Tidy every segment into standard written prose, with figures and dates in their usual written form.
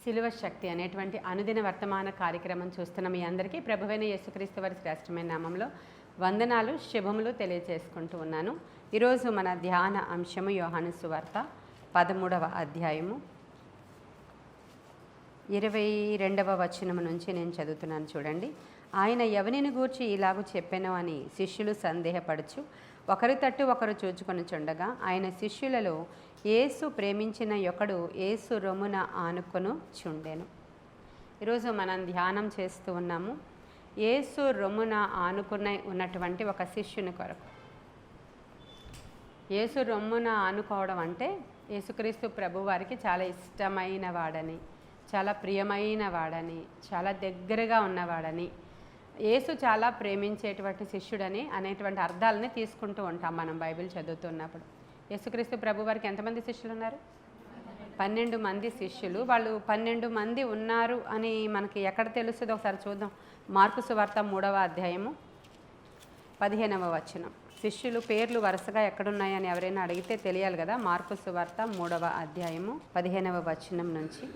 శిలువ శక్తి అనేటువంటి అనుదిన వర్తమాన కార్యక్రమం చూస్తున్న మీ అందరికీ ప్రభువైన యేసుక్రీస్తు వారి శ్రేష్టమైన నామంలో వందనాలు శుభములు తెలియజేసుకుంటూ ఉన్నాను. ఈరోజు మన ధ్యాన అంశము యోహాను సువార్త 13వ అధ్యాయము 22వ వచనము నుంచి నేను చదువుతున్నాను. చూడండి. ఆయన ఎవనిని గూర్చి ఇలాగూ చెప్పెను అని శిష్యులు సందేహపడుచు ఒకరి తట్టు ఒకరు చూచుకొనుచుండగా ఆయన శిష్యులలో యేసు ప్రేమించిన ఒకడు యేసు రొమ్మున ఆనుకొను చుండెను. ఈరోజు మనం ధ్యానం చేస్తూ ఉన్నాము యేసు రొమ్మున ఆనుకునే ఉన్నటువంటి ఒక శిష్యుని కొరకు. యేసు రొమ్మున ఆనుకోవడం అంటే యేసుక్రీస్తు ప్రభు వారికి చాలా ఇష్టమైన వాడని, చాలా ప్రియమైన వాడని, చాలా దగ్గరగా ఉన్నవాడని, యేసు చాలా ప్రేమించేటువంటి శిష్యుడని అనేటువంటి అర్థాలని తీసుకుంటూ ఉంటాం మనం బైబిల్ చదువుతున్నప్పుడు. యేసుక్రీస్తు ప్రభు వారికి ఎంతమంది శిష్యులు ఉన్నారు? 12 మంది శిష్యులు. వాళ్ళు 12 మంది ఉన్నారు అని మనకి ఎక్కడ తెలుస్తుందో ఒకసారి చూద్దాం. మార్కు సువార్త 3వ అధ్యాయము 15వ వచనం. శిష్యులు పేర్లు వరుసగా ఎక్కడున్నాయని ఎవరైనా అడిగితే తెలియాలి కదా. మార్కు సువార్త 3వ అధ్యాయము 15వ వచనం నుంచి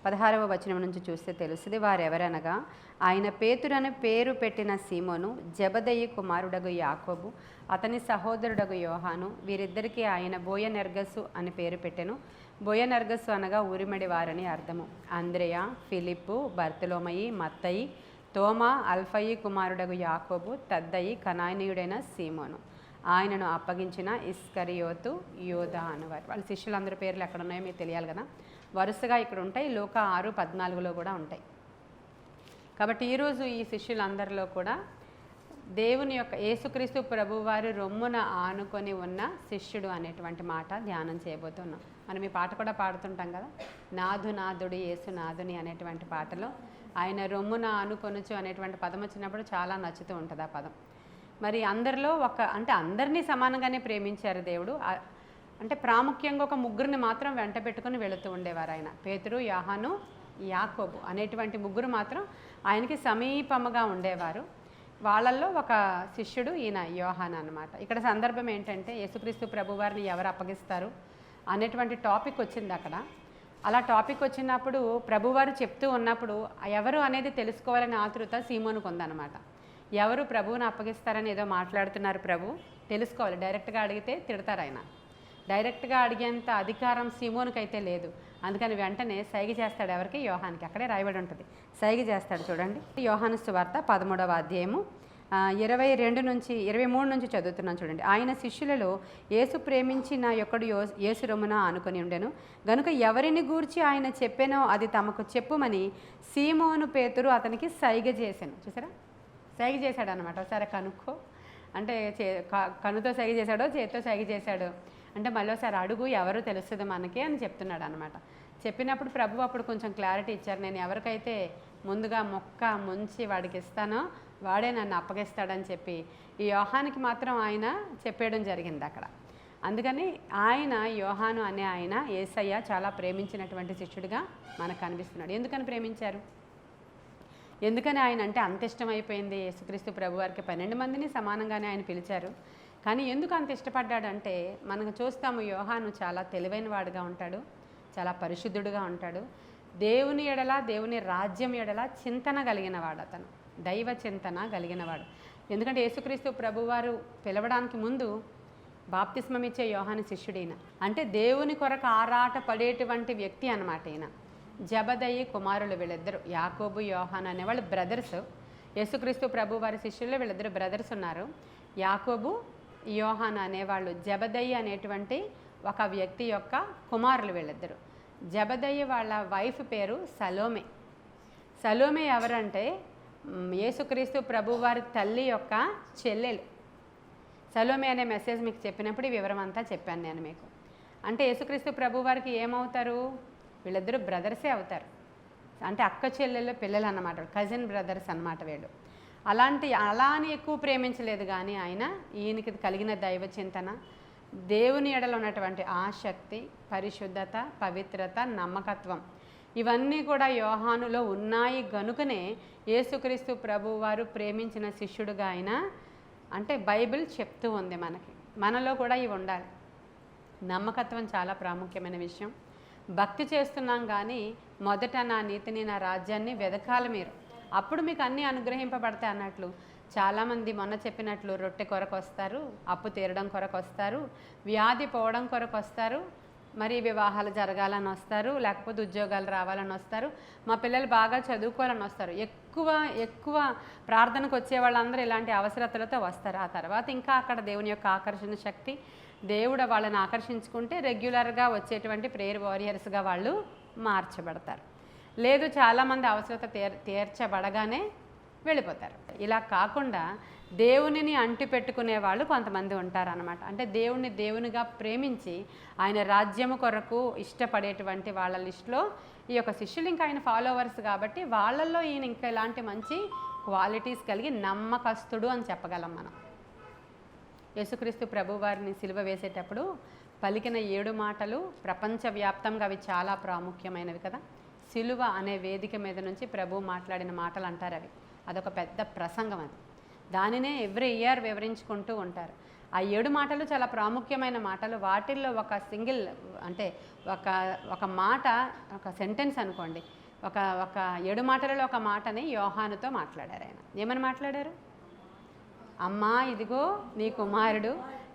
16వ వచనం నుంచి చూస్తే తెలుస్తుంది. వారెవరనగా ఆయన పేతురని పేరు పెట్టిన సీమోను, జెబెదయి కుమారుడగు యాకోబు, అతని సహోదరుడగు యోహాను, వీరిద్దరికీ ఆయన బోయనెర్గసు అని పేరు పెట్టెను. బోయనెర్గసు అనగా ఊరిమడి వారని అర్థము. అంద్రెయ, ఫిలిప్పు, బర్తలోమయి, మత్తయి, తోమా, అల్ఫయి కుమారుడగు యాకోబు, తద్దయి, కనానీయుడైన సీమోను, ఆయనను అప్పగించిన ఇస్కరియోతు, యోధా అనువారు. వాళ్ళ శిష్యులందరి పేర్లు ఎక్కడున్నాయో మీకు తెలియాలి కదా. వరుసగా ఇక్కడ ఉంటాయి. లూకా 6:14లో కూడా ఉంటాయి. కాబట్టి ఈరోజు ఈ శిష్యులందరిలో కూడా దేవుని యొక్క యేసుక్రీస్తు ప్రభువారి రొమ్మున ఆనుకొని ఉన్న శిష్యుడు అనేటువంటి మాట ధ్యానం చేయబోతున్నాం. మనం ఈ పాట కూడా పాడుతుంటాం కదా. నాథు నాథుడి యేసు నాథుని అనేటువంటి పాటలో ఆయన రొమ్మున ఆనుకొనుచు అనేటువంటి పదం వచ్చినప్పుడు చాలా నచ్చుతూ ఉంటుంది ఆ పదం. మరి అందరిలో అంటే అందరినీ సమానంగానే ప్రేమించారు దేవుడు. అంటే ప్రాముఖ్యంగా ఒక ముగ్గురిని మాత్రం వెంట పెట్టుకుని వెళుతూ ఉండేవారు ఆయన. పేతురు, యోహాను, యాకోబు అనేటువంటి ముగ్గురు మాత్రం ఆయనకి సమీపముగా ఉండేవారు. వాళ్ళల్లో ఒక శిష్యుడు ఈయన యోహాను అన్నమాట. ఇక్కడ సందర్భం ఏంటంటే యేసుక్రీస్తు ప్రభువారిని ఎవరు అప్పగిస్తారు అనేటువంటి టాపిక్ వచ్చింది అక్కడ. అలా టాపిక్ వచ్చినప్పుడు ప్రభువారు చెప్తూ ఉన్నప్పుడు ఎవరు అనేది తెలుసుకోవాలని ఆతృత సీమోనుకు ఉందన్నమాట. ఎవరు ప్రభువుని అప్పగిస్తారని ఏదో మాట్లాడుతున్నారు ప్రభు, తెలుసుకోవాలి. డైరెక్ట్గా అడిగితే తిడతారు ఆయన. డైరెక్ట్గా అడిగేంత అధికారం సీమోనుకి అయితే లేదు. అందుకని వెంటనే సైగ చేస్తాడు. ఎవరికి? యోహానికి. అక్కడే రాయబడి ఉంటుంది. సైగ చేస్తాడు. చూడండి. యోహాను సువార్త 13వ అధ్యాయము 23 నుంచి చదువుతున్నాను. చూడండి. ఆయన శిష్యులలో యేసు ప్రేమించిన ఒకడు యేసు రొమ్మున ఆనుకొని ఉండెను గనుక ఎవరిని గూర్చి ఆయన చెప్పెనో అది తమకు చెప్పుమని సీమోను పేతురు అతనికి సైగ చేశాను. చూసారా? సైగ చేశాడు అనమాట. ఒకసారి కనుక్కో అంటే కనుతో సైగ చేశాడో చేతితో సైగ చేశాడో అంటే మళ్ళీ ఒకసారి అడుగు, ఎవరు తెలుస్తుంది మనకి అని చెప్తున్నాడు అనమాట. చెప్పినప్పుడు ప్రభు అప్పుడు కొంచెం క్లారిటీ ఇచ్చారు. నేను ఎవరికైతే ముందుగా మొక్క ముంచి వాడికి ఇస్తానో వాడే నన్ను అప్పగిస్తాడని చెప్పి ఈ యోహానికి మాత్రం ఆయన చెప్పేయడం జరిగింది అక్కడ. అందుకని ఆయన యోహాను అనే ఆయన యేసయ్య చాలా ప్రేమించినటువంటి శిష్యుడిగా మనకు కనిపిస్తున్నాడు. ఎందుకని ప్రేమించారు? ఎందుకని ఆయన అంటే అంత ఇష్టమైపోయింది యేసుక్రీస్తు ప్రభు వారికి? 12 మందిని సమానంగానే ఆయన పిలిచారు. కానీ ఎందుకు అంత ఇష్టపడ్డాడంటే మనకు చూస్తాము యోహాను చాలా తెలివైన వాడుగా ఉంటాడు, చాలా పరిశుద్ధుడుగా ఉంటాడు, దేవుని ఎడల దేవుని రాజ్యం ఎడల చింతన కలిగినవాడు, అతను దైవ చింతన కలిగినవాడు. ఎందుకంటే యేసుక్రీస్తు ప్రభువారు పిలవడానికి ముందు బాప్తిస్మం ఇచ్చే యోహాను శిష్యుడైన, అంటే దేవుని కొరకు ఆరాట పడేటువంటి వ్యక్తి అన్నమాట ఈయన. జెబెదయి కుమారులు వీళ్ళిద్దరు, యాకోబు, యోహాను అనేవాళ్ళు బ్రదర్స్. యేసుక్రీస్తు ప్రభు వారి శిష్యుల్లో వీళ్ళిద్దరు బ్రదర్స్ ఉన్నారు. యాకోబు, యోహాను అనేవాళ్ళు జెబెదయి అనేటువంటి ఒక వ్యక్తి యొక్క కుమారులు వీళ్ళిద్దరు. జెబెదయి వాళ్ళ వైఫ్ పేరు సలోమే. సలోమే ఎవరంటే యేసుక్రీస్తు ప్రభువారి తల్లి యొక్క చెల్లెలు. సలోమే అనే మెసేజ్ మీకు చెప్పినప్పుడు ఈ వివరం అంతా చెప్పాను నేను మీకు. అంటే యేసుక్రీస్తు ప్రభువారికి ఏమవుతారు? వీళ్ళిద్దరూ బ్రదర్సే అవుతారు. అంటే అక్క చెల్లెళ్ళు పిల్లలు అన్నమాట, కజిన్ బ్రదర్స్ అన్నమాట వీళ్ళు. అలాని ఎక్కువ ప్రేమించలేదు కానీ ఆయన ఈయనకి కలిగిన దైవ చింతన, దేవుని ఎడలో ఉన్నటువంటి ఆసక్తి, పరిశుద్ధత, పవిత్రత, నమ్మకత్వం ఇవన్నీ కూడా యోహానులో ఉన్నాయి గనుకనే యేసుక్రీస్తు ప్రభువారు ప్రేమించిన శిష్యుడుగా ఆయన అంటే బైబిల్ చెప్తూ ఉంది మనకి. మనలో కూడా ఇవి ఉండాలి. నమ్మకత్వం చాలా ప్రాముఖ్యమైన విషయం. భక్తి చేస్తున్నాం కానీ మొదట నా నీతిని నా రాజ్యాన్ని వెదకాలి మీరు, అప్పుడు మీకు అన్నీ అనుగ్రహింపబడతాయి అన్నట్లు. చాలామంది మొన్న చెప్పినట్లు రొట్టె కొరకు వస్తారు, అప్పు తీరడం కొరకు వస్తారు, వ్యాధి పోవడం కొరకు వస్తారు, మరి వివాహాలు జరగాలని వస్తారు, లేకపోతే ఉద్యోగాలు రావాలని వస్తారు, మా పిల్లలు బాగా చదువుకోవాలని వస్తారు. ఎక్కువ ప్రార్థనకు వచ్చే వాళ్ళందరూ ఇలాంటి అవసరతలతో వస్తారు. ఆ తర్వాత ఇంకా అక్కడ దేవుని యొక్క ఆకర్షణ శక్తి, దేవుడు వాళ్ళని ఆకర్షించుకుంటే రెగ్యులర్గా వచ్చేటువంటి ప్రేయర్ వారియర్స్గా వాళ్ళు మార్చబడతారు. లేదు చాలామంది అవసరత తీర్చబడగానే వెళ్ళిపోతారు. ఇలా కాకుండా దేవునిని అంటి పెట్టుకునే వాళ్ళు కొంతమంది ఉంటారనమాట. అంటే దేవుణ్ణి దేవునిగా ప్రేమించి ఆయన రాజ్యము కొరకు ఇష్టపడేటువంటి వాళ్ళ లిస్టులో ఈ యొక్క శిష్యులు ఇంకా ఆయన ఫాలోవర్స్ కాబట్టి వాళ్ళల్లో ఈయన ఇంకా ఇలాంటి మంచి క్వాలిటీస్ కలిగి నమ్మకస్తుడు అని చెప్పగలం మనం. యేసుక్రీస్తు ప్రభువారిని సిలువ వేసేటప్పుడు పలికిన 7 మాటలు ప్రపంచవ్యాప్తంగా అవి చాలా ప్రాముఖ్యమైనవి కదా. సిలువ అనే వేదిక మీద నుంచి ప్రభు మాట్లాడిన మాటలు అంటారు. అదొక పెద్ద ప్రసంగం. అది దానినే ఎవ్రీ ఇయర్ వివరించుకుంటూ ఉంటారు. ఆ 7 మాటలు చాలా ప్రాముఖ్యమైన మాటలు. వాటిల్లో ఒక సింగిల్ అంటే ఒక మాట, ఒక సెంటెన్స్ అనుకోండి, ఒక 7 మాటలలో ఒక మాటని యోహానుతో మాట్లాడారు. ఆయన ఏమని మాట్లాడారు? అమ్మా ఇదిగో నీ కుమారుడు,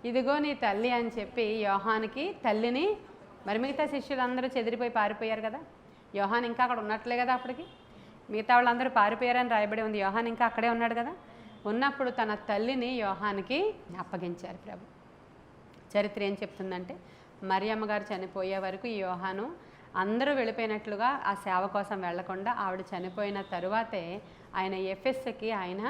ఇదిగో నీ తల్లి అని చెప్పి యోహానికి తల్లిని, మరి మిగతా శిష్యులందరూ చెదిరిపోయి పారిపోయారు కదా. యోహాన్ ఇంకా అక్కడ ఉన్నట్లే కదా, అప్పటికి మిగతా వాళ్ళందరూ పారిపోయారని రాయబడి ఉంది. యోహాన్ ఇంకా అక్కడే ఉన్నాడు కదా. ఉన్నప్పుడు తన తల్లిని యోహానికి అప్పగించారు ప్రభు. చరిత్ర ఏం చెప్తుందంటే మరియమ్మ గారు చనిపోయే వరకు ఈ యోహాను అందరూ వెళ్ళిపోయినట్లుగా ఆ సేవ కోసం వెళ్లకుండా ఆవిడ చనిపోయిన తరువాతే ఆయన ఎఫెస్కి ఆయన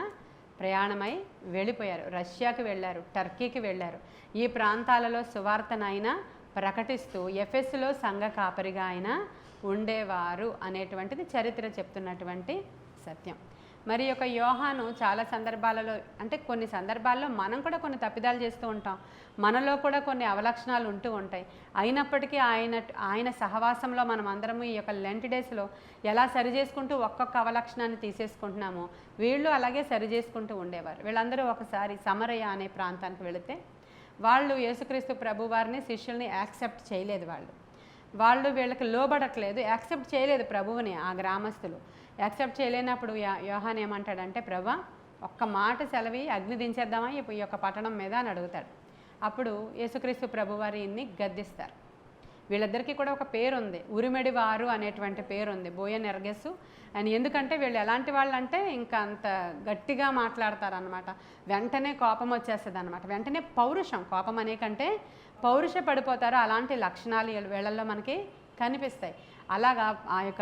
ప్రయాణమై వెళ్ళిపోయారు. రష్యాకి వెళ్ళారు, టర్కీకి వెళ్ళారు. ఈ ప్రాంతాలలో సువార్తను ఆయన ప్రకటిస్తూ ఎఫెస్లో సంఘ కాపరిగా ఆయన ఉండేవారు అనేటువంటిది చరిత్ర చెప్తున్నటువంటి సత్యం. మరి యొక్క యోహాను చాలా సందర్భాలలో, అంటే కొన్ని సందర్భాల్లో మనం కూడా కొన్ని తప్పిదాలు చేస్తూ ఉంటాం, మనలో కూడా కొన్ని అవలక్షణాలు ఉంటూ ఉంటాయి. అయినప్పటికీ ఆయన సహవాసంలో మనం అందరము ఈ యొక్క లెంట్ డేస్లో ఎలా సరి చేసుకుంటూ ఒక్కొక్క అవలక్షణాన్ని తీసేసుకుంటున్నామో వీళ్ళు అలాగే సరి చేసుకుంటూ ఉండేవారు. వీళ్ళందరూ ఒకసారి సమరయ అనే ప్రాంతానికి వెళితే వాళ్ళు యేసుక్రీస్తు ప్రభువారిని శిష్యుల్ని యాక్సెప్ట్ చేయలేదు. వాళ్ళు వీళ్ళకి లోబడట్లేదు, యాక్సెప్ట్ చేయలేదు ప్రభువుని. ఆ గ్రామస్తులు యాక్సెప్ట్ చేయలేనప్పుడు యోహాన్ ఏమంటాడంటే, ప్రభా ఒక్క మాట సెలవి అగ్ని దించేద్దామా ఈ యొక్క పట్టణం మీద అని అడుగుతాడు. అప్పుడు యేసుక్రీస్తు ప్రభువారిని గద్దిస్తారు. వీళ్ళిద్దరికీ కూడా ఒక పేరు ఉంది, ఉరిమెడి వారు అనేటువంటి పేరు ఉంది, బోయనెర్గెస్సు అని. ఎందుకంటే వీళ్ళు ఎలాంటి వాళ్ళు అంటే ఇంకా అంత గట్టిగా మాట్లాడతారనమాట. వెంటనే కోపం వచ్చేస్తుంది అనమాట. వెంటనే పౌరుషం, కోపం అనే కంటే పౌరుష పడిపోతారు. అలాంటి లక్షణాలు వీళ్ళల్లో మనకి కనిపిస్తాయి. అలాగా ఆ యొక్క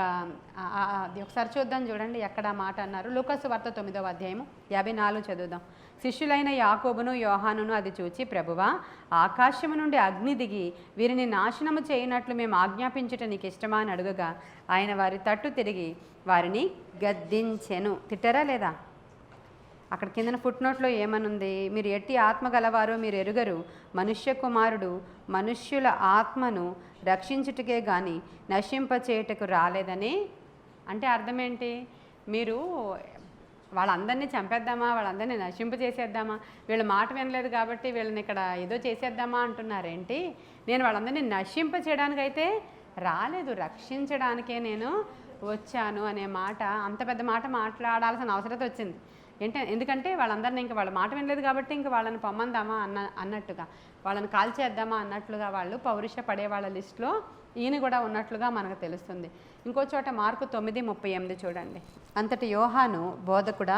ఒకసారి చూద్దాం, చూడండి ఎక్కడ మాట అన్నారు. లూకాసు వార్త 9వ అధ్యాయము 54 చదువుదాం. శిష్యులైన యాకోబును యోహానును అది చూచి, ప్రభువా ఆకాశము నుండి అగ్ని దిగి వీరిని నాశనము చేయనట్లు మేము ఆజ్ఞాపించుట నీకు ఇష్టమా అని అడుగగా ఆయన వారి తట్టు తిరిగి వారిని గద్దించెను. తిట్టరా లేదా? అక్కడ కిందన ఫుట్నోట్లో ఏమనుంది? మీరు ఎట్టి ఆత్మ గలవారో మీరు ఎరుగరు, మనుష్య కుమారుడు మనుష్యుల ఆత్మను రక్షించుటకే గాని నశింపచేయుటకు రాలేదని. అంటే అర్థం ఏంటి? మీరు వాళ్ళందరినీ చంపేద్దామా, వాళ్ళందరినీ నశింపచేసేద్దామా, వీళ్ళ మాట వినలేదు కాబట్టి వీళ్ళని ఇక్కడ ఏదో చేసేద్దామా అంటున్నారేంటి? నేను వాళ్ళందరినీ నశింప చేయడానికైతే రాలేదు, రక్షించడానికే నేను వచ్చాను అనే మాట, అంత పెద్ద మాట మాట్లాడాల్సిన అవసరం వచ్చింది. ఎందుకంటే వాళ్ళందరినీ ఇంకా వాళ్ళ మాట వినలేదు కాబట్టి ఇంక వాళ్ళని పొమ్మందామా అన్నట్టుగా, వాళ్ళని కాల్చేద్దామా అన్నట్లుగా వాళ్ళు పౌరుష పడే వాళ్ళ లిస్టులో ఈయన కూడా ఉన్నట్లుగా మనకు తెలుస్తుంది. ఇంకో చోట మార్కు 9:38 చూడండి. అంతటి యోహాను, బోధకుడా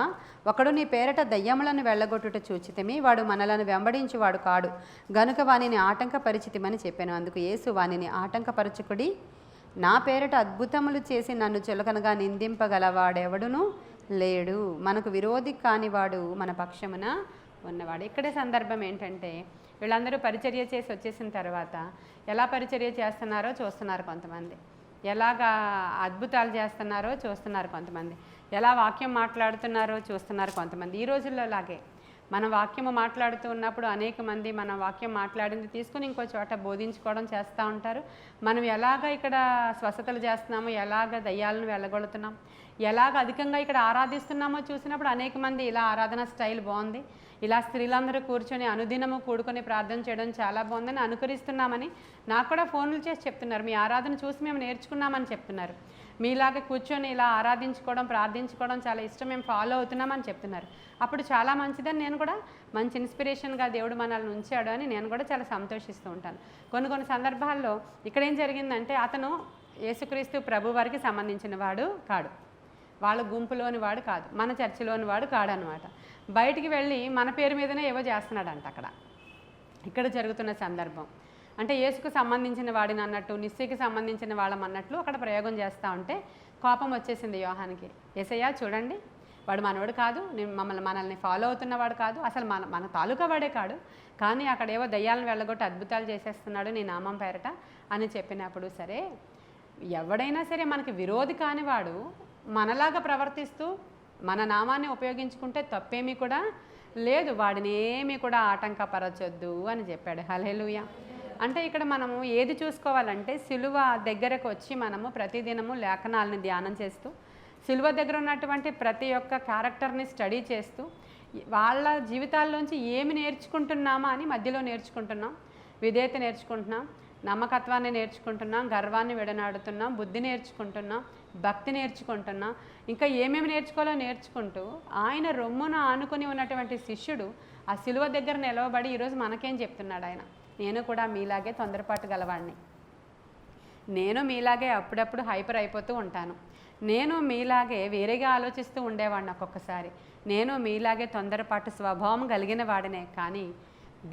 ఒకడు నీ పేరట దయ్యములను వెళ్ళగొట్టుట చూచితిమి, వాడు మనలను వెంబడించువాడు కాడు గనుక వానిని ఆటంకపరిచితిమని చెప్పాను. అందుకు యేసు, వానిని ఆటంకపరచుకుడి, నా పేరట అద్భుతములు చేసి నన్ను చులకనగా నిందింపగలవాడెవడును లేడు, మనకు విరోధి కానివాడు మన పక్షమున ఉన్నవాడు. ఇక్కడే సందర్భం ఏంటంటే వీళ్ళందరూ పరిచర్య చేసి వచ్చేసిన తర్వాత ఎలా పరిచర్య చేస్తున్నారో చూస్తున్నారు కొంతమంది, ఎలాగా అద్భుతాలు చేస్తున్నారో చూస్తున్నారు కొంతమంది, ఎలా వాక్యం మాట్లాడుతున్నారో చూస్తున్నారు కొంతమంది. ఈ రోజుల్లో లాగే మన వాక్యము మాట్లాడుతూ ఉన్నప్పుడు అనేక మంది మన వాక్యం మాట్లాడింది తీసుకుని ఇంకో చోట బోధించుకోవడం చేస్తూ ఉంటారు. మనం ఎలాగ ఇక్కడ స్వస్థతలు చేస్తున్నామో, ఎలాగ దయ్యాలను వెళ్ళగొడుతున్నాం, ఎలాగ అధికంగా ఇక్కడ ఆరాధిస్తున్నామో చూసినప్పుడు అనేక మంది ఇలా ఆరాధన స్టైల్ బాగుంది, ఇలా స్త్రీలందరూ కూర్చొని అనుదినము కూడుకొని ప్రార్థన చేయడం చాలా బాగుందని అనుకరిస్తున్నామని నాకు కూడా ఫోన్లు చేసి చెప్తున్నారు. మీ ఆరాధన చూసి మేము నేర్చుకున్నామని చెప్తున్నారు. మీలాగా కూర్చొని ఇలా ఆరాధించుకోవడం ప్రార్థించుకోవడం చాలా ఇష్టం, మేము ఫాలో అవుతున్నామని చెప్తున్నారు. అప్పుడు చాలా మంచిదని నేను కూడా మంచి ఇన్స్పిరేషన్గా దేవుడు మనల్ని ఉంచాడు అని నేను కూడా చాలా సంతోషిస్తూ ఉంటాను. కొన్ని సందర్భాల్లో ఇక్కడ ఏం జరిగిందంటే అతను యేసుక్రీస్తు ప్రభు వారికి సంబంధించిన వాడు కాడు, వాళ్ళ గుంపులోని వాడు కాదు, మన చర్చిలోని వాడు కాడనమాట. బయటికి వెళ్ళి మన పేరు మీదనే ఏవో చేస్తున్నాడంట ఇక్కడ జరుగుతున్న సందర్భం. అంటే యేసుకు సంబంధించిన వాడిని అన్నట్టు, నిస్సీకి సంబంధించిన వాళ్ళం అన్నట్లు అక్కడ ప్రయోగం చేస్తూ ఉంటే కోపం వచ్చేసింది యోహానికి. యేసయ్య చూడండి, వాడు మనవాడు కాదు, మనల్ని ఫాలో అవుతున్నవాడు కాదు, అసలు మన తాలూకా వాడే కాడు, కానీ అక్కడ ఏవో దయ్యాలను వెళ్ళగొట్టి అద్భుతాలు చేసేస్తున్నాడు నీ నామం పేరట అని చెప్పినప్పుడు, సరే ఎవడైనా సరే మనకి విరోధి కానివాడు మనలాగా ప్రవర్తిస్తూ మన నామాన్ని ఉపయోగించుకుంటే తప్పేమీ కూడా లేదు, వాడిని ఏమీ కూడా ఆటంకపరచొద్దు అని చెప్పాడు. హల్లెలూయా. అంటే ఇక్కడ మనము ఏది చూసుకోవాలంటే సిలువ దగ్గరకు వచ్చి మనము ప్రతిదినము లేఖనాలని ధ్యానం చేస్తూ సిలువ దగ్గర ఉన్నటువంటి ప్రతి ఒక్క క్యారెక్టర్ని స్టడీ చేస్తూ వాళ్ళ జీవితాల్లోంచి ఏమి నేర్చుకుంటున్నామా అని మధ్యలో నేర్చుకుంటున్నాం. విధేయత నేర్చుకుంటున్నాం, నమ్మకత్వాన్ని నేర్చుకుంటున్నాం, గర్వాన్ని విడనాడుతున్నాం, బుద్ధి నేర్చుకుంటున్నాం, భక్తి నేర్చుకుంటున్నాం, ఇంకా ఏమేమి నేర్చుకోవాలో నేర్చుకుంటూ ఆయన రొమ్మున ఆనుకొని ఉన్నటువంటి శిష్యుడు ఆ సిలువ దగ్గర నిలవబడి ఈరోజు మనకేం చెప్తున్నాడు ఆయన, నేను కూడా మీలాగే తొందరపాటు గలవాడిని, నేను మీలాగే అప్పుడప్పుడు హైపర్ అయిపోతూ ఉంటాను, నేను మీలాగే వేరేగా ఆలోచిస్తూ ఉండేవాడిని ఒక్కొక్కసారి, నేను మీలాగే తొందరపాటు స్వభావం కలిగిన వాడినే, కానీ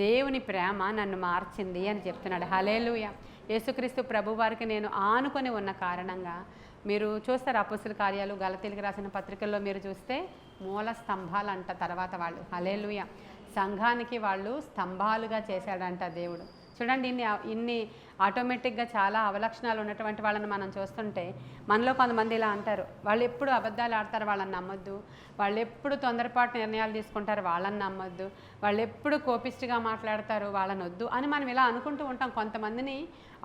దేవుని ప్రేమ నన్ను మార్చింది అని చెప్తున్నాడు. హల్లెలూయా. యేసుక్రీస్తు ప్రభువారికి నేను ఆనుకొని ఉన్న కారణంగా మీరు చూస్తారు అపొస్తలుల కార్యాలు, గలతీయులకు రాసిన పత్రికల్లో మీరు చూస్తే మూల స్తంభాలు అంట తర్వాత వాళ్ళు. హల్లెలూయా. సంఘానికి వాళ్ళు స్తంభాలుగా చేశాడంట దేవుడు. చూడండి, ఇన్ని ఆటోమేటిక్గా చాలా అవలక్షణాలు ఉన్నటువంటి వాళ్ళని మనం చూస్తుంటే మనలో కొంతమంది ఇలా అంటారు, వాళ్ళు ఎప్పుడు అబద్ధాలు ఆడతారు వాళ్ళని నమ్మొద్దు, వాళ్ళు ఎప్పుడు తొందరపాటు నిర్ణయాలు తీసుకుంటారు వాళ్ళని నమ్మొద్దు, వాళ్ళు ఎప్పుడు కోపిస్ట్గా మాట్లాడతారు వాళ్ళని వద్దు అని మనం ఇలా అనుకుంటూ ఉంటాం. కొంతమందిని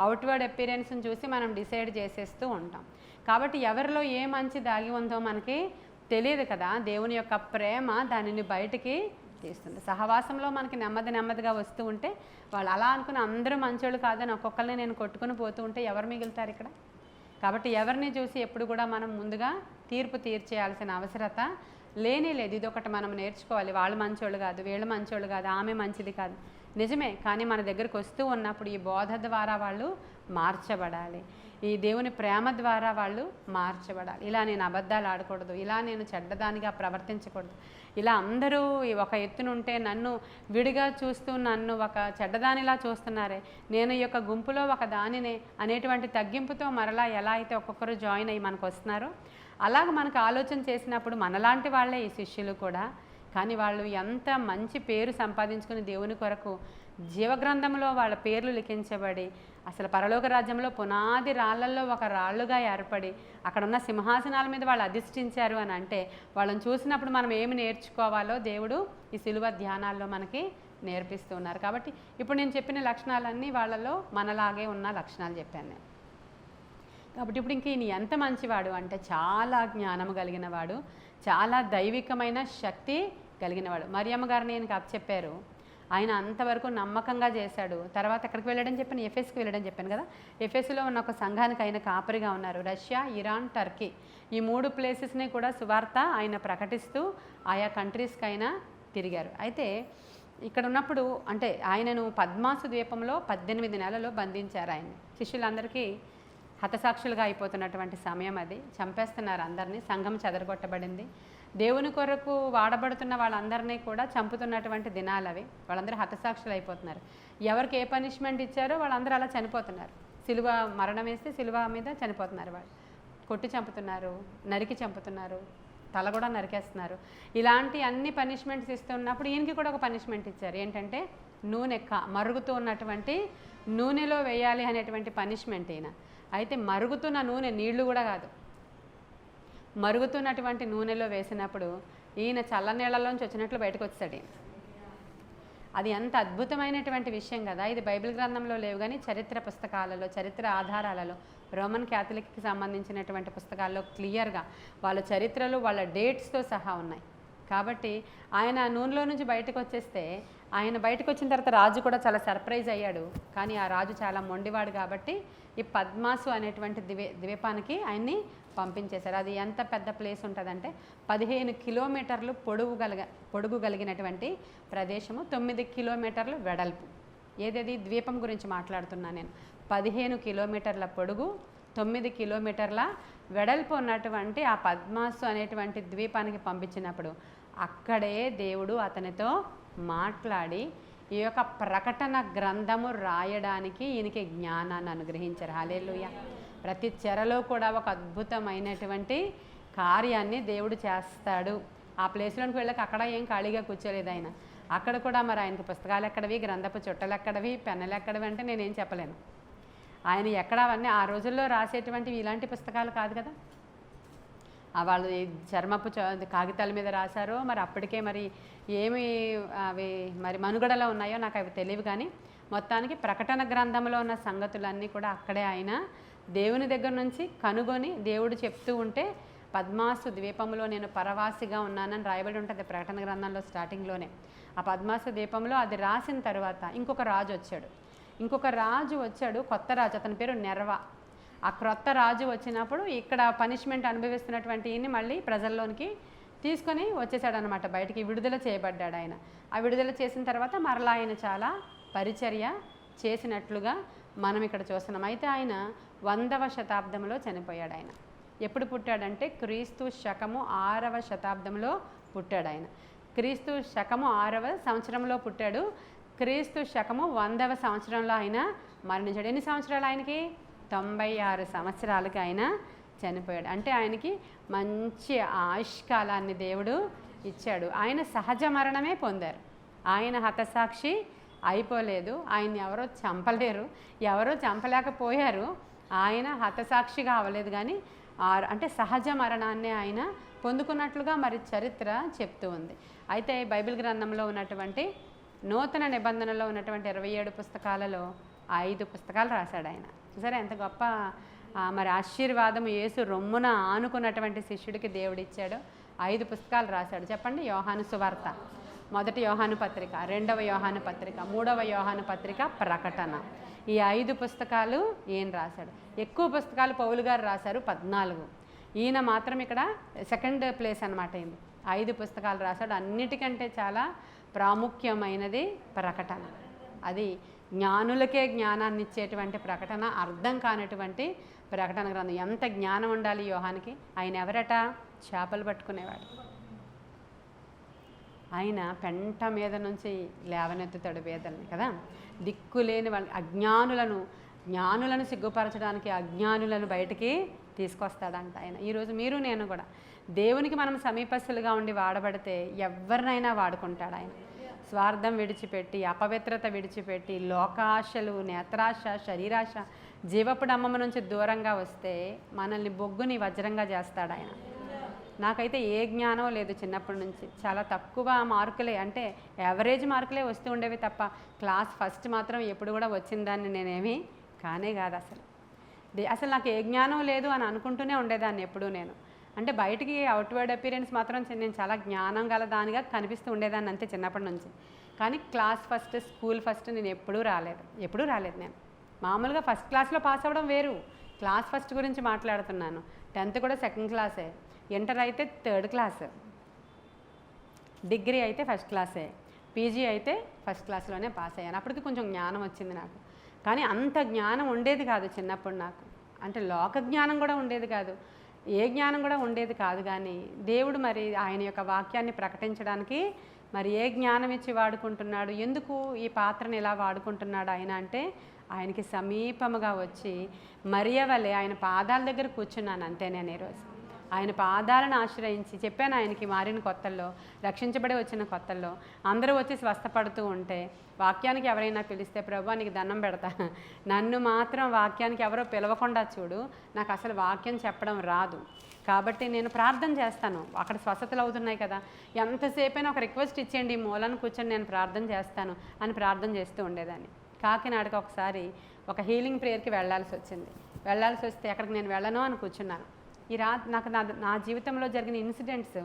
అవుట్వర్డ్ అపీరెన్స్ని చూసి మనం డిసైడ్ చేసేస్తూ ఉంటాం. కాబట్టి ఎవరిలో ఏ మంచి దాగి ఉందో మనకి తెలియదు కదా. దేవుని యొక్క ప్రేమ దానిని బయటికి తీస్తుంది. సహవాసంలో మనకి నెమ్మదిగా వస్తూ ఉంటే వాళ్ళు అలా అనుకుని అందరూ మంచోళ్ళు కాదని ఒక్కొక్కరిని నేను కొట్టుకుని పోతూ ఉంటే ఎవరు మిగులుతారు ఇక్కడ? కాబట్టి ఎవరిని చూసి ఎప్పుడు కూడా మనం ముందుగా తీర్పు తీర్చేయాల్సిన అవసరత లేదు. ఇదొకటి మనం నేర్చుకోవాలి. వాళ్ళు మంచోళ్ళు కాదు, వీళ్ళు మంచోళ్ళు కాదు, ఆమె మంచిది కాదు, నిజమే. కానీ మన దగ్గరికి వస్తూ ఉన్నప్పుడు ఈ బోధ ద్వారా వాళ్ళు మార్చబడాలి, ఈ దేవుని ప్రేమ ద్వారా వాళ్ళు మార్చబడాలి. ఇలా నేను అబద్ధాలు ఆడకూడదు, ఇలా నేను చెడ్డదానిగా ప్రవర్తించకూడదు, ఇలా అందరూ ఒక ఎత్తునుంటే నన్ను విడిగా చూస్తూ నన్ను ఒక చెడ్డదానిలా చూస్తున్నారే, నేను ఈ యొక్క గుంపులో ఒక దానినే అనేటువంటి తగ్గింపుతో మరలా ఎలా అయితే ఒక్కొక్కరు జాయిన్ అయ్యి మనకు వస్తున్నారో అలాగ మనకు ఆలోచన చేసినప్పుడు మనలాంటి వాళ్ళే ఈ శిష్యులు కూడా. కానీ వాళ్ళు ఎంత మంచి పేరు సంపాదించుకుని దేవుని కొరకు జీవగ్రంథంలో వాళ్ళ పేర్లు లిఖించబడి అసలు పరలోక రాజ్యంలో పునాది రాళ్లల్లో ఒక రాళ్ళుగా ఏర్పడి అక్కడ ఉన్న సింహాసనాల మీద వాళ్ళు అధిష్ఠించారు అని అంటే వాళ్ళని చూసినప్పుడు మనం ఏమి నేర్చుకోవాలో దేవుడు ఈ సిలువ ధ్యానాల్లో మనకి నేర్పిస్తున్నారు. కాబట్టి ఇప్పుడు నేను చెప్పిన లక్షణాలన్నీ వాళ్ళలో మనలాగే ఉన్న లక్షణాలు చెప్పాను నేను. కాబట్టి ఇప్పుడు ఇంక ఈయన ఎంత మంచివాడు అంటే చాలా జ్ఞానము కలిగిన వాడు, చాలా దైవికమైన శక్తి కలిగినవాడు. మరియమ్మ గారిని ఈయనకి అప్పచెప్పారు, ఆయన అంతవరకు నమ్మకంగా చేశాడు. తర్వాత ఎక్కడికి వెళ్ళడం చెప్పాను, ఎఫెస్కి వెళ్ళడం చెప్పాను కదా. ఎఫెస్లో ఉన్న ఒక సంఘానికి ఆయన కాపరిగా ఉన్నారు. రష్యా, ఇరాన్, టర్కీ ఈ 3 ప్లేసెస్ని కూడా సువార్త ఆయన ప్రకటిస్తూ ఆయా కంట్రీస్కి ఆయన తిరిగారు. అయితే ఇక్కడ ఉన్నప్పుడు అంటే ఆయనను పద్మాసు ద్వీపంలో 18 నెలలు బంధించారు. ఆయన శిష్యులందరికీ హతసాక్షులుగా అయిపోతున్నటువంటి సమయం అది, చంపేస్తున్నారు అందరినీ, సంఘం చెదరగొట్టబడింది. దేవుని కొరకు వాడబడుతున్న వాళ్ళందరినీ కూడా చంపుతున్నటువంటి దినాలు అవి. వాళ్ళందరూ హతసాక్షులు అయిపోతున్నారు. ఎవరికి ఏ పనిష్మెంట్ ఇచ్చారో వాళ్ళందరూ అలా చనిపోతున్నారు. సిలువ మరణం వేస్తే సిలువ మీద చనిపోతున్నారు. వాళ్ళు కొట్టి చంపుతున్నారు, నరికి చంపుతున్నారు, తల కూడా నరికేస్తున్నారు. ఇలాంటి అన్ని పనిష్మెంట్స్ ఇస్తున్నప్పుడు ఈయనకి కూడా ఒక పనిష్మెంట్ ఇచ్చారు. ఏంటంటే నూనె మరుగుతూ ఉన్నటువంటి నూనెలో వేయాలి అనేటువంటి పనిష్మెంట్ ఈయన. అయితే మరుగుతున్న నూనె నీళ్లు కూడా కాదు, మరుగుతున్నటువంటి నూనెలో వేసినప్పుడు ఈయన చల్లనీళ్ళలోంచి వచ్చినట్లు బయటకు వచ్చాడు ఈయన. అది ఎంత అద్భుతమైనటువంటి విషయం కదా. ఇది బైబిల్ గ్రంథంలో లేవు కానీ చరిత్ర పుస్తకాలలో, చరిత్ర ఆధారాలలో, రోమన్ క్యాథలిక్కి సంబంధించినటువంటి పుస్తకాల్లో క్లియర్గా వాళ్ళ చరిత్రలు వాళ్ళ డేట్స్తో సహా ఉన్నాయి. కాబట్టి ఆయన నూనెలో నుంచి బయటకు వచ్చేస్తే ఆయన బయటకు వచ్చిన తర్వాత రాజు కూడా చాలా సర్ప్రైజ్ అయ్యాడు. కానీ ఆ రాజు చాలా మొండివాడు కాబట్టి ఈ పద్మాసు అనేటువంటి ద్వీపానికి ఆయన్ని పంపించేశారు. అది ఎంత పెద్ద ప్లేస్ ఉంటుందంటే 15 కిలోమీటర్లు పొడుగు కలిగినటువంటి ప్రదేశము, 9 కిలోమీటర్లు వెడల్పు. ఏదేది ద్వీపం గురించి మాట్లాడుతున్నాను నేను. 15 కిలోమీటర్ల పొడుగు, 9 కిలోమీటర్ల వెడల్పు ఉన్నటువంటి ఆ పద్మాసు అనేటువంటి ద్వీపానికి పంపించినప్పుడు అక్కడే దేవుడు అతనితో మాట్లాడి ఈ యొక్క ప్రకటన గ్రంథము రాయడానికి ఈయనకి జ్ఞానాన్ని అనుగ్రహించారు. హల్లెలూయా. ప్రతి చెరలో కూడా ఒక అద్భుతమైనటువంటి కార్యాన్ని దేవుడు చేస్తాడు. ఆ ప్లేస్లోకి వెళ్ళక అక్కడ ఏం ఖాళీగా కూర్చోలేదు ఆయన. అక్కడ కూడా మరి ఆయనకు పుస్తకాలు ఎక్కడవి, గ్రంథపు చుట్టలు ఎక్కడవి, పెన్నులు ఎక్కడవి అంటే నేనేం చెప్పలేను. ఆయన ఎక్కడ అవన్నీ ఆ రోజుల్లో రాసేటువంటివి ఇలాంటి పుస్తకాలు కాదు కదా. వాళ్ళు చర్మపు కాగితాల మీద రాశారో మరి అప్పటికే మరి ఏమి అవి మరి మనుగడలో ఉన్నాయో నాకు అవి తెలియవు. కానీ మొత్తానికి ప్రకటన గ్రంథంలో ఉన్న సంగతులన్నీ కూడా అక్కడే ఆయన దేవుని దగ్గర నుంచి కనుగొని దేవుడు చెప్తూ ఉంటే పద్మాసు ద్వీపంలో నేను పరవాసిగా ఉన్నానని రాయబడి ఉంటుంది ప్రకటన గ్రంథంలో స్టార్టింగ్లోనే. ఆ పద్మాసు ద్వీపంలో అది రాసిన తర్వాత ఇంకొక రాజు వచ్చాడు, కొత్త రాజు. అతని పేరు నెర్వ. ఆ క్రొత్త రాజు వచ్చినప్పుడు ఇక్కడ పనిష్మెంట్ అనుభవిస్తున్నటువంటి ఈయన్ని మళ్ళీ ప్రజల్లోనికి తీసుకొని వచ్చేసాడనమాట. బయటికి విడుదల చేయబడ్డాడు ఆయన. ఆ విడుదల చేసిన తర్వాత మరలా ఆయన చాలా పరిచర్య చేసినట్లుగా మనం ఇక్కడ చూస్తున్నాం. అయితే ఆయన 100వ శతాబ్దంలో చనిపోయాడు. ఆయన ఎప్పుడు పుట్టాడంటే క్రీస్తు శకము 6వ శతాబ్దంలో పుట్టాడు. ఆయన క్రీస్తు శకము 6వ సంవత్సరంలో పుట్టాడు. క్రీస్తు శకము 100వ సంవత్సరంలో ఆయన మరణించాడు. ఎన్ని సంవత్సరాలు ఆయనకి? 96 సంవత్సరాలకి ఆయన చనిపోయాడు. అంటే ఆయనకి మంచి ఆయుష్కాలాన్ని దేవుడు ఇచ్చాడు. ఆయన సహజ మరణమే పొందారు. ఆయన హతసాక్షి అయిపోలేదు. ఆయన్ని ఎవరో చంపలేరు, ఎవరో చంపలేకపోయారు. ఆయన హతసాక్షిగా అవ్వలేదు. కానీ అంటే సహజ మరణాన్ని ఆయన పొందుకున్నట్లుగా మరి చరిత్ర చెప్తూ ఉంది. అయితే బైబిల్ గ్రంథంలో ఉన్నటువంటి నూతన నిబంధనలో ఉన్నటువంటి 27 పుస్తకాలలో 5 పుస్తకాలు రాశాడు ఆయన. చూసారా ఎంత గొప్ప మరి ఆశీర్వాదం యేసు రొమ్మున ఆనుకున్నటువంటి శిష్యుడికి దేవుడు ఇచ్చాడు. 5 పుస్తకాలు రాశాడు. చెప్పండి. యోహాను సువార్త, 1వ యోహాను పత్రిక, 2వ యోహాను పత్రిక, 3వ యోహాను పత్రిక, ప్రకటన. ఈ 5 పుస్తకాలు ఈయన రాశాడు. ఎక్కువ పుస్తకాలు పౌలు గారు రాశారు, 14. ఈయన మాత్రం ఇక్కడ సెకండ్ ప్లేస్ అనమాట. అయింది 5 పుస్తకాలు రాశాడు. అన్నిటికంటే చాలా ప్రాముఖ్యమైనది ప్రకటన. అది జ్ఞానులకే జ్ఞానాన్ని ఇచ్చేటువంటి ప్రకటన, అర్థం కానటువంటి ప్రకటన గ్రంథం. ఎంత జ్ఞానం ఉండాలి యోహానికి. ఆయన ఎవరట? చేపలు పట్టుకునేవాడు. ఆయన పెంట మీద నుంచి లేవనెత్తుతాడు వేదల్ని కదా. దిక్కులేని వాళ్ళ జ్ఞానులను సిగ్గుపరచడానికి అజ్ఞానులను బయటికి తీసుకొస్తాడంట ఆయన. ఈరోజు మీరు నేను కూడా దేవునికి మనం సమీపస్తులుగా ఉండి వాడబడితే ఎవరినైనా వాడుకుంటాడు ఆయన. స్వార్థం విడిచిపెట్టి, అపవిత్రత విడిచిపెట్టి, లోకాశలు, నేత్రాశ, శరీరాశ, జీవపు డమ్మము నుంచి దూరంగా వస్తే మనల్ని బొగ్గుని వజ్రంగా చేస్తాడు ఆయన. నాకైతే ఏ జ్ఞానం లేదు చిన్నప్పటి నుంచి. చాలా తక్కువ మార్కులే, అంటే యావరేజ్ మార్కులే వస్తూ ఉండేవి తప్ప క్లాస్ ఫస్ట్ మాత్రం ఎప్పుడు కూడా వచ్చిందాన్ని నేనేమీ కానే కాదు. అసలు నాకు ఏ జ్ఞానం లేదు అని అనుకుంటూనే ఉండేదాన్ని ఎప్పుడూ నేను. అంటే బయటికి అవుట్వర్డ్ అపీరెన్స్ మాత్రం నేను చాలా జ్ఞానం గల దానిగా కనిపిస్తూ ఉండేదాన్ని అంతే చిన్నప్పటి నుంచి. కానీ క్లాస్ ఫస్ట్, స్కూల్ ఫస్ట్ నేను ఎప్పుడూ రాలేదు నేను. మామూలుగా ఫస్ట్ క్లాస్లో పాస్ అవ్వడం వేరు, క్లాస్ ఫస్ట్ గురించి మాట్లాడుతున్నాను. 10th కూడా సెకండ్ క్లాసే, ఇంటర్ అయితే 3rd క్లాస్, డిగ్రీ అయితే ఫస్ట్ క్లాసే, పీజీ అయితే ఫస్ట్ క్లాస్లోనే పాస్ అయ్యాను. అప్పటికి కొంచెం జ్ఞానం వచ్చింది నాకు. కానీ అంత జ్ఞానం ఉండేది కాదు చిన్నప్పుడు నాకు. అంటే లోక జ్ఞానం కూడా ఉండేది కాదు, ఏ జ్ఞానం కూడా ఉండేది కాదు. కానీ దేవుడు మరి ఆయన యొక్క వాక్యాన్ని ప్రకటించడానికి మరి ఏ జ్ఞానం ఇచ్చి వాడుకుంటున్నాడు, ఎందుకు ఈ పాత్రను ఎలా వాడుకుంటున్నాడు ఆయన అంటే, ఆయనకి సమీపముగా వచ్చి మరియ వలె ఆయన పాదాల దగ్గర కూర్చున్నాను అంతే. నేను ఈరోజు ఆయన పాదాలను ఆశ్రయించి చెప్పాను. ఆయనకి మారిన కొత్తల్లో, రక్షించబడి వచ్చిన కొత్తల్లో అందరూ వచ్చి స్వస్థపడుతూ ఉంటే వాక్యానికి ఎవరైనా పిలిస్తే ప్రభువా నీకు దండం పెడతా, నన్ను మాత్రం వాక్యానికి ఎవరో పిలవకుండా చూడు, నాకు అసలు వాక్యం చెప్పడం రాదు, కాబట్టి నేను ప్రార్థన చేస్తాను. అక్కడ స్వస్థతలు అవుతున్నాయి కదా, ఎంతసేపైనా ఒక రిక్వెస్ట్ ఇచ్చేయండి, ఈ మూలను కూర్చొని నేను ప్రార్థన చేస్తాను అని ప్రార్థన చేస్తూ ఉండేదాన్ని. కాకినాడకి ఒకసారి ఒక హీలింగ్ ప్రేయర్కి వెళ్ళాల్సి వస్తే అక్కడికి నేను వెళ్ళను అని కూర్చున్నాను. నాకు నా జీవితంలో జరిగిన ఇన్సిడెంట్స్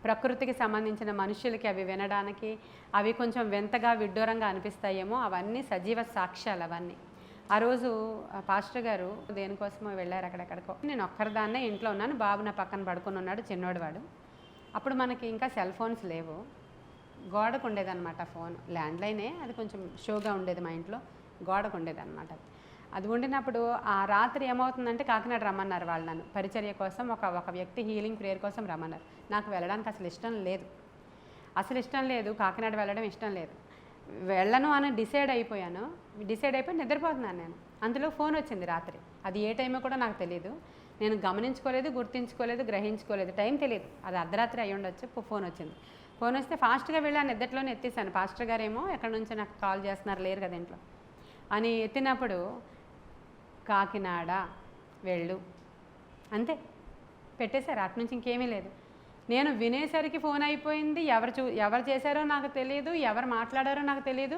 ప్రకృతికి సంబంధించిన మనుషులకి అవి వినడానికి అవి కొంచెం వింతగా విడ్డూరంగా అనిపిస్తాయేమో, అవన్నీ సజీవ సాక్ష్యాలు అవన్నీ. ఆ రోజు పాస్టర్ గారు దేనికోసమో వెళ్ళారు అక్కడెక్కడికో. నేను ఒక్కరిదాన్నే ఇంట్లో ఉన్నాను, బాబు నా పక్కన పడుకొని ఉన్నాడు, చిన్నోడు వాడు. అప్పుడు మనకి ఇంకా సెల్ ఫోన్స్ లేవు, గోడకు ఉండేదన్నమాట ఫోన్, ల్యాండ్లైనే, అది కొంచెం షోగా ఉండేది మా ఇంట్లో, గోడకు ఉండేదన్నమాట. అది ఉండినప్పుడు ఆ రాత్రి ఏమవుతుందంటే కాకినాడ రమ్మన్నారు వాళ్ళు నన్ను పరిచర్య కోసం, ఒక వ్యక్తి హీలింగ్ ప్రేయర్ కోసం రమ్మన్నారు. నాకు వెళ్ళడానికి అసలు ఇష్టం లేదు, కాకినాడ వెళ్ళడం ఇష్టం లేదు. వెళ్ళను అని డిసైడ్ అయిపోయి నిద్రపోతున్నాను నేను. అందులో ఫోన్ వచ్చింది రాత్రి, అది ఏ టైమో కూడా నాకు తెలియదు, నేను గమనించుకోలేదు, గుర్తించుకోలేదు, గ్రహించుకోలేదు, టైం తెలియదు, అది అర్ధరాత్రి అయ్యి ఉండొచ్చు. ఫోన్ వచ్చింది. ఫోన్ వస్తే ఫాస్ట్గా వెళ్ళి నిద్రలోనే ఎత్తేసాను. పాస్టర్ గారేమో ఎక్కడి నుంచి నాకు కాల్ చేస్తున్నారు, లేరు కదా ఇంట్లో అని ఎత్తినప్పుడు, కాకినాడ వెళ్ళు అంతే పెట్టేశారు. అటు నుంచి ఇంకేమీ లేదు. నేను వినేసరికి ఫోన్ అయిపోయింది. ఎవరు చేశారో నాకు తెలియదు, ఎవరు మాట్లాడారో నాకు తెలియదు.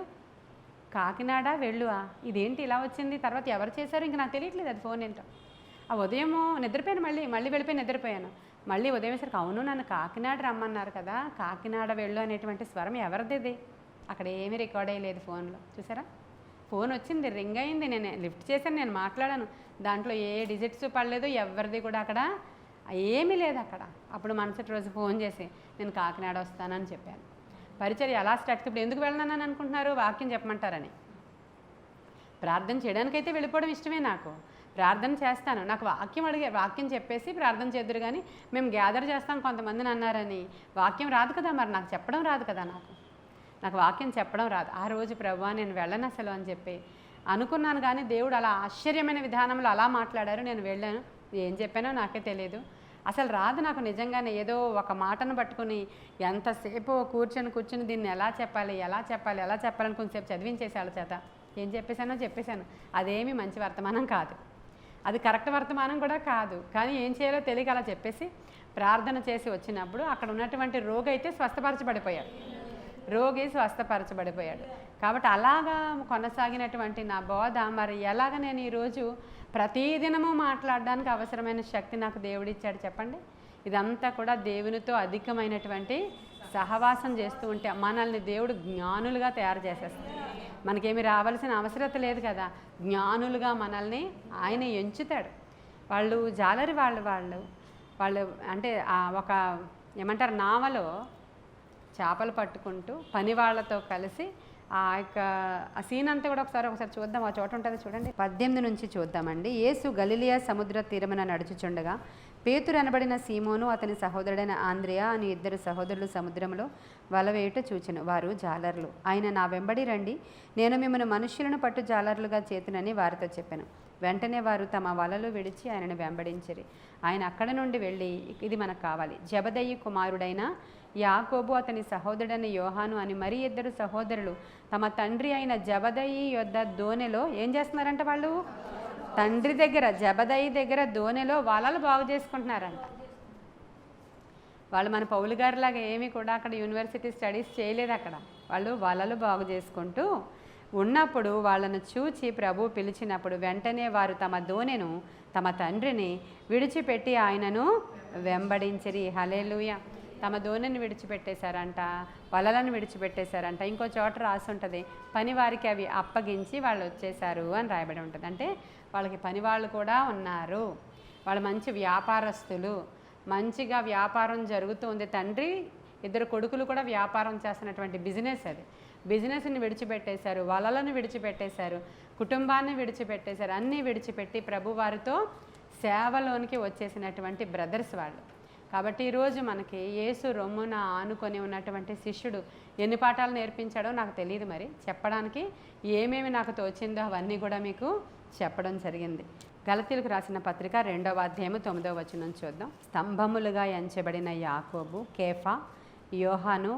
కాకినాడ వెళ్ళువా, ఇదేంటి ఇలా వచ్చింది, తర్వాత ఎవరు చేశారో ఇంక నాకు తెలియట్లేదు అది ఫోన్ ఏంటో. ఆ ఉదయము నిద్రపోయాను, మళ్ళీ వెళ్ళిపోయి నిద్రపోయాను. మళ్ళీ ఉదయం సరికి అవును నన్ను కాకినాడ రమ్మన్నారు కదా, కాకినాడ వెళ్ళు అనేటువంటి స్వరం ఎవరిది, అక్కడ ఏమీ రికార్డ్ అయ్యలేదు ఫోన్లో. చూసారా, ఫోన్ వచ్చింది, రింగ్ అయింది, నేను లిఫ్ట్ చేశాను, నేను మాట్లాడాను, దాంట్లో ఏ డిజిట్స్ పడలేదు, ఎవరిది కూడా అక్కడ ఏమీ లేదు అక్కడ. అప్పుడు మరుసటి రోజు ఫోన్ చేసి నేను కాకినాడ వస్తానని చెప్పాను. పరిచర్య ఎలా స్టార్ట్, ఇప్పుడు ఎందుకు వెళ్ళనని అనుకుంటున్నారు, వాక్యం చెప్పమంటారని. ప్రార్థన చేయడానికైతే వెళ్ళిపోవడం ఇష్టమే, నాకు ప్రార్థన చేస్తాను, నాకు వాక్యం చెప్పేసి ప్రార్థన చేద్దరు, కానీ మేము గ్యాదర్ చేస్తాం కొంతమందిని అన్నారని వాక్యం రాదు కదా, మరి నాకు చెప్పడం రాదు కదా, నాకు వాక్యం చెప్పడం రాదు. ఆ రోజు ప్రభువా నేను వెళ్ళను అసలు అని చెప్పి అనుకున్నాను, కానీ దేవుడు అలా ఆశ్చర్యమైన విధానంలో అలా మాట్లాడారు. నేను వెళ్ళాను, ఏం చెప్పానో నాకే తెలియదు, అసలు రాదు నాకు నిజంగానే. ఏదో ఒక మాటను పట్టుకుని ఎంతసేపు కూర్చొని దీన్ని ఎలా చెప్పాలని కొంచెంసేపు చదివించేసి వాళ్ళ చేత ఏం చెప్పేశాను. అదేమీ మంచి వర్తమానం కాదు, అది కరెక్ట్ వర్తమానం కూడా కాదు, కానీ ఏం చేయాలో తెలియక అలా చెప్పేసి ప్రార్థన చేసి వచ్చినప్పుడు అక్కడ ఉన్నటువంటి రోగి అయితే స్వస్థపరచబడిపోయాడు. కాబట్టి అలాగా కొనసాగినటువంటి నా బోధ మరి ఎలాగ నేను ఈరోజు ప్రతిదినము మాట్లాడడానికి అవసరమైన శక్తి నాకు దేవుడిచ్చాడు చెప్పండి. ఇదంతా కూడా దేవునితో అధికమైనటువంటి సహవాసం చేస్తూ ఉంటే మనల్ని దేవుడు జ్ఞానులుగా తయారు చేసేస్తాడు. మనకేమి రావాల్సిన అవసరత లేదు కదా, జ్ఞానులుగా మనల్ని ఆయన ఎంచుతాడు. వాళ్ళు జాలరి వాళ్ళు అంటే ఒక ఏమంటారు, నావలో చేపలు పట్టుకుంటూ పని వాళ్ళతో కలిసి ఆ సీన్ అంతా కూడా ఒకసారి చూద్దాం. ఆ చోట ఉంటుంది చూడండి, 18 నుంచి చూద్దామండి. యేసు గలిలియా సముద్ర తీరమున నడుచుచుండగా పేతురు అనబడిన సీమోను అతని సహోదరుడైన ఆంద్రియా అని 2 సహోదరులు సముద్రంలో వలవేయుట చూచెను. వారు జాలర్లు. ఆయన నా వెంబడి రండి, నేను మిమ్మల్ని మనుష్యులను పట్టు జాలర్లుగా చేతునని వారితో చెప్పాను. వెంటనే వారు తమ వలలు విడిచి ఆయనను వెంబడించిరి. ఆయన అక్కడ నుండి వెళ్ళి, ఇది మనకు కావాలి, జబదయి కుమారుడైన యాకోబు అతని సహోదరుడైన యోహాను అని మరి 2 సహోదరులు తమ తండ్రి అయిన జబదయి యొద్ద దోనెలో ఏం చేస్తున్నారంట, వాళ్ళు తండ్రి దగ్గర జబదయి దగ్గర దోనెలో వలలు బాగు చేసుకుంటున్నారంట. వాళ్ళు మన పౌలు గారిలాగా ఏమీ కూడా అక్కడ యూనివర్సిటీ స్టడీస్ చేయలేదు, అక్కడ వాళ్ళు వలలు బాగు చేసుకుంటూ ఉన్నప్పుడు వాళ్ళను చూచి ప్రభు పిలిచినప్పుడు వెంటనే వారు తమ దోనెను తమ తండ్రిని విడిచిపెట్టి ఆయనను వెంబడించిరి. హల్లెలూయా. తమ దోనెని విడిచిపెట్టేశారంట, వలలను విడిచిపెట్టేశారంట. ఇంకో చోట రాసి ఉంటుంది, పని వారికి అవి అప్పగించి వాళ్ళు వచ్చేసారు అని రాయబడి ఉంటుంది. అంటే వాళ్ళకి పని వాళ్ళు కూడా ఉన్నారు, వాళ్ళు మంచి వ్యాపారస్తులు, మంచిగా వ్యాపారం జరుగుతూ ఉంది. తండ్రి 2 కొడుకులు కూడా వ్యాపారం చేస్తున్నటువంటి బిజినెస్, అది బిజినెస్ని విడిచిపెట్టేశారు, వలలను విడిచిపెట్టేశారు, కుటుంబాన్ని విడిచిపెట్టేశారు, అన్నీ విడిచిపెట్టి ప్రభు వారితో సేవలోనికి వచ్చేసినటువంటి బ్రదర్స్ వాళ్ళు. కాబట్టి ఈరోజు మనకి యేసు రొమ్మున ఆనుకొని ఉన్నటువంటి శిష్యుడు ఎన్ని పాఠాలు నేర్పించాడో నాకు తెలియదు, మరి చెప్పడానికి ఏమేమి నాకు తోచిందో అవన్నీ కూడా మీకు చెప్పడం జరిగింది. గలతీలకు రాసిన పత్రిక 2వ అధ్యాయము 9వ వచనం చూద్దాం. స్తంభములుగా ఎంచబడిన యాకోబు, కేఫా, యోహాను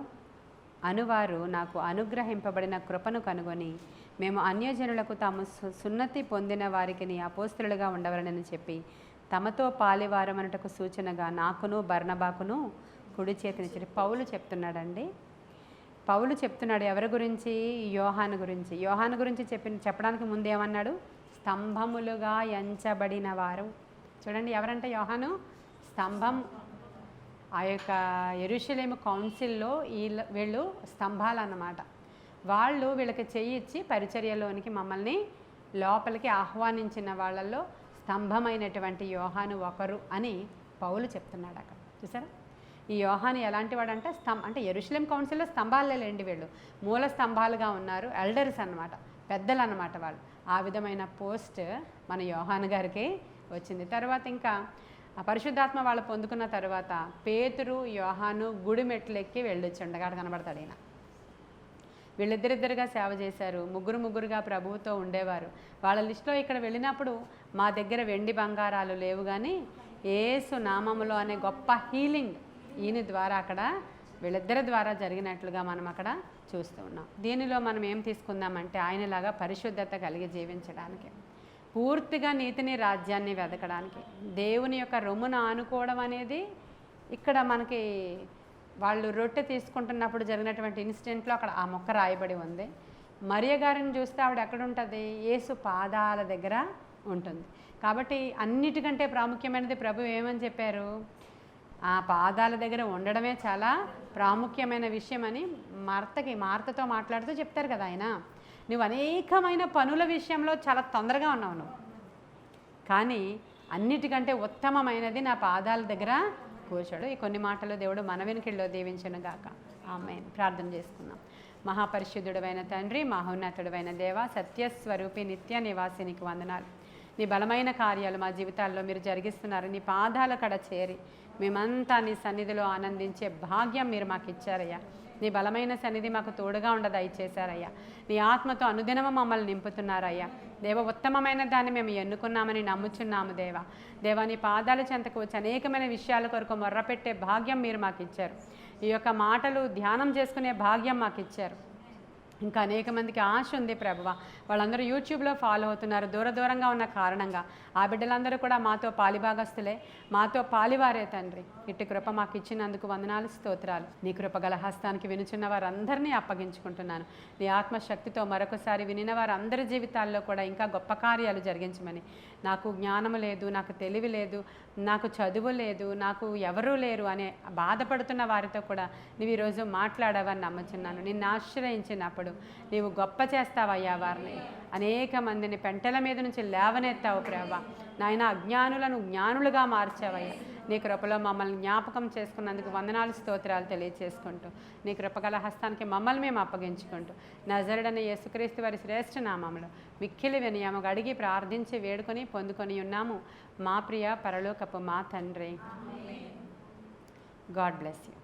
అనువారు నాకు అనుగ్రహింపబడిన కృపను కనుగొని మేము అన్యజనులకు తాము సున్నతి పొందిన వారికి అపోస్తలులుగా ఉండవలనని చెప్పి తమతో పాలివారమనటకు సూచనగా నాకును బర్నబాకును కుడి చేతినిచ్చి పౌలు చెప్తున్నాడండి. పౌలు చెప్తున్నాడు ఎవరి గురించి, యోహాను గురించి చెప్పడానికి ముందు ఏమన్నాడు, స్తంభములుగా ఎంచబడిన వారు. చూడండి ఎవరంటే యోహాను స్తంభం, ఆ యొక్క యెరూషలేము కౌన్సిల్లో వీళ్ళు స్తంభాలు అన్నమాట. వాళ్ళు వీళ్ళకి చెయ్యి ఇచ్చి పరిచర్యలోనికి మమ్మల్ని లోపలికి ఆహ్వానించిన వాళ్ళల్లో స్తంభమైనటువంటి యోహాను ఒకరు అని పౌలు చెప్తున్నాడు అక్కడ. చూసారా, ఈ యోహాను ఎలాంటి వాడంటే అంటే యెరూషలేం కౌన్సిల్లో స్తంభాలే లేండి, వీళ్ళు మూల స్తంభాలుగా ఉన్నారు, ఎల్డర్స్ అన్నమాట, పెద్దలు అన్నమాట వాళ్ళు. ఆ విధమైన పోస్ట్ మన యోహాను గారికి వచ్చింది. తర్వాత ఇంకా ఆ పరిశుద్ధాత్మ వాళ్ళు పొందుకున్న తర్వాత పేతురు యోహాను గుడి మెట్లెక్కి వెళ్ళొచ్చుండగా అక్కడ కనబడతాడు ఈయన. వీళ్ళిద్దరిద్దరుగా సేవ చేశారు, ముగ్గురుగా ప్రభువుతో ఉండేవారు. వాళ్ళ లిస్టులో ఇక్కడ వెళ్ళినప్పుడు మా దగ్గర వెండి బంగారాలు లేవు కానీ యేసు నామములో అనే గొప్ప హీలింగ్ ఈయన ద్వారా అక్కడ వీళ్ళిద్దరి ద్వారా జరిగినట్లుగా మనం అక్కడ చూస్తూ ఉన్నాం. దీనిలో మనం ఏం తీసుకుందామంటే ఆయనలాగా పరిశుద్ధత కలిగి జీవించడానికి, పూర్తిగా నీతిని రాజ్యాన్ని వెతకడానికి, దేవుని యొక్క రొమ్మును ఆనుకోవడం అనేది ఇక్కడ మనకి వాళ్ళు రొట్టె తీసుకుంటున్నప్పుడు జరిగినటువంటి ఇన్సిడెంట్లో అక్కడ ఆ మొక్క రాయబడి ఉంది. మరియ గారిని చూస్తే ఆవిడ ఎక్కడ ఉంటుంది? యేసు పాదాల దగ్గర ఉంటుంది. కాబట్టి అన్నిటికంటే ప్రాముఖ్యమైనది ప్రభు ఏమని చెప్పారు? ఆ పాదాల దగ్గర ఉండడమే చాలా ప్రాముఖ్యమైన విషయం అని మార్తతో మాట్లాడుతూ చెప్తారు కదా ఆయన. నువ్వు అనేకమైన పనుల విషయంలో చాలా తొందరగా ఉన్నావు నువ్వు, కానీ అన్నిటికంటే ఉత్తమమైనది నా పాదాల దగ్గర కూర్చోడు. ఈ కొన్ని మాటలు దేవుడు మన వెనుకల్లో దీవించను గాక. ఆమేన్. ప్రార్థన చేసుకుందాం. మహాపరిశుద్ధుడైన తండ్రి, మహోన్నతుడైన దేవ, సత్యస్వరూపి, నిత్య నివాసినికి వందనాలు. నీ బలమైన కార్యాలు మా జీవితాల్లో మీరు జరిగిస్తున్నారు. నీ పాదాల కడ చేరి మేమంతా నీ సన్నిధిలో ఆనందించే భాగ్యం మీరు మాకు ఇచ్చారయ్యా. నీ బలమైన సన్నిధి మాకు తోడుగా దయచేశారయ్యా. నీ ఆత్మతో అనుదినము మమ్మల్ని నింపుతున్నారయ్యా. దేవ, ఉత్తమమైన దాన్ని మేము ఎన్నుకున్నామని నమ్ముచున్నాము దేవా. దేవా, నీ పాదాల చెంతకు వచ్చి అనేకమైన విషయాల కొరకు మొర్రపెట్టే భాగ్యం మీరు మాకు ఇచ్చారు. ఈ యొక్క మాటలు ధ్యానం చేసుకునే భాగ్యం మాకు ఇచ్చారు. ఇంకా అనేక మందికి ఆశ ఉంది ప్రభువా. వాళ్ళందరూ యూట్యూబ్లో ఫాలో అవుతున్నారు, దూరంగా ఉన్న కారణంగా. ఆ బిడ్డలందరూ కూడా మాతో పాలిభాగస్తులే, మాతో పాలివారే తండ్రి. ఇట్టి కృప మాకు ఇచ్చినందుకు వందనాలు, స్తోత్రాలు. నీ కృపగల హస్తానికి వినుచున్న వారందరినీ అప్పగించుకుంటున్నాను. నీ ఆత్మశక్తితో మరొకసారి వినిన వారందరి జీవితాల్లో కూడా ఇంకా గొప్ప కార్యాలు జరిగించమని. నాకు జ్ఞానము లేదు, నాకు తెలివి లేదు, నాకు చదువు లేదు, నాకు ఎవరూ లేరు అనే బాధపడుతున్న వారితో కూడా నువ్వు ఈరోజు మాట్లాడావని నమ్ముచున్నాను. నిన్ను ఆశ్రయించినప్పుడు నీవు గొప్ప చేస్తావయ్యా. వారిని అనేక మందిని పెంటల మీద నుంచి లేవనెత్తావు ప్రభా. నాయన, అజ్ఞానులను జ్ఞానులుగా మార్చావయ్యా. నీ కృపలో మమ్మల్ని జ్ఞాపకం చేసుకున్నందుకు వందనాలు, స్తోత్రాలు తెలియచేసుకుంటూ నీ కృపగల హస్తానికి మమ్మల్ని మేము అప్పగించుకుంటూ నజరుడైన యేసుక్రీస్తు వారి శ్రేష్ఠ నామములో మిక్కిలి వినయముగా అడిగి ప్రార్థించి వేడుకొని పొందుకొని ఉన్నాము మా ప్రియ పరలోకపు మా తండ్రి. God bless you.